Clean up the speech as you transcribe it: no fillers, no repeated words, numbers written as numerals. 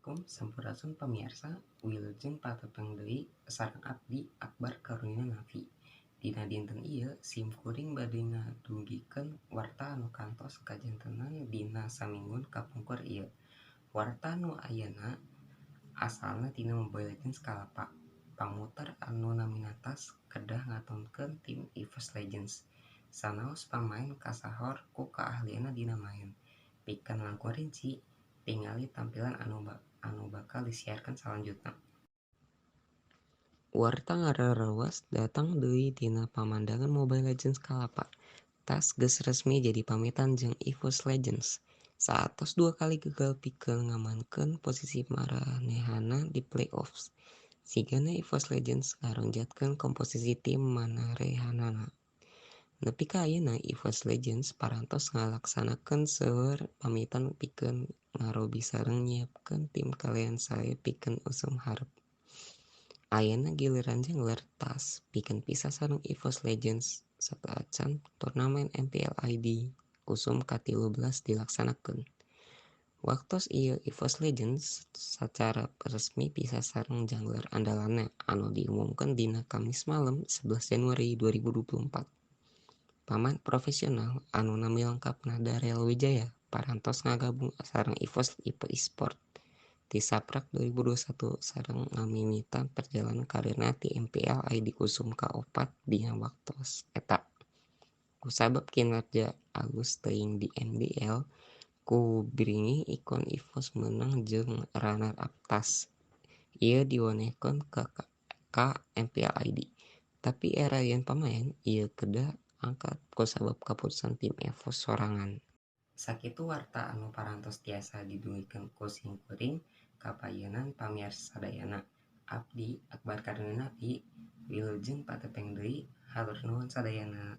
Assalamualaikum sampurasun pamirsa, wilujeng patepang deui sareng abdi Akbar Karunia Nafi. Dina dinten ieu simkuring bade ngadugikeun warta anu kantos kajantenan dina saminggun kapungkur ieu. Warta nu ayeuna asalna tina Mobile Legends Kalapa. Pamuter anu naminatas kedah ngatonkeun tim EVOS Legends. Sanaos pamain kasahor ku kaahlianna dina main. Pikeun langkung rinci tingali tampilan anu bakal disiarkan selanjutnya. Warta ngararewas datang deui dina pamandangan Mobile Legends Kalapa. Tas geus resmi jadi pamitan jeung EVOS Legends. Saatos 2 kali gagal pikeun ngamankeun posisi maranehana di playoffs. Sigana EVOS Legends ngaronjatkeun komposisi tim manarehanana. Nepi ka ayeuna EVOS Legends parantos ngalaksanakeun seueur pamitan pikeun ngarobi sareng nyiepkeun tim kalian sae pikeun usum hareup. Ayeuna giliran jengler tas pikeun pisah sareng EVOS Legends sateuacan turnamen MPL ID usum ka-13 dilaksanakeun. Waktos ieu EVOS Legends sacara resmi pisah sareng jungler andalanna anu diumumkeun dina Kamis malem 11 Januari 2024. Paman profesional anu nami lengkapna Darel Wijaya parantos ngagabung sareng EVOS eSport ti Saprak 2021 sareng ngamimitan perjalanan karirna ti MPL ID usum ka-4 dina waktos eta. Kusabab kinerja alus teuing di MDL, ku biringi ikon EVOS meunang jeung runner up tas. Ieu diwenehkeun ka MPL ID. Tapi era yen pamain ieu kedah angkat kusabab kaputusan tim EVOS sorangan. Sakitu warta anu parantos tiasa didungikeun ku simkuring kapayenan pamirsa sadayana. Abdi Akbar Karunia Nafi wilujeng patepeng deui hatur nuhun sadayana.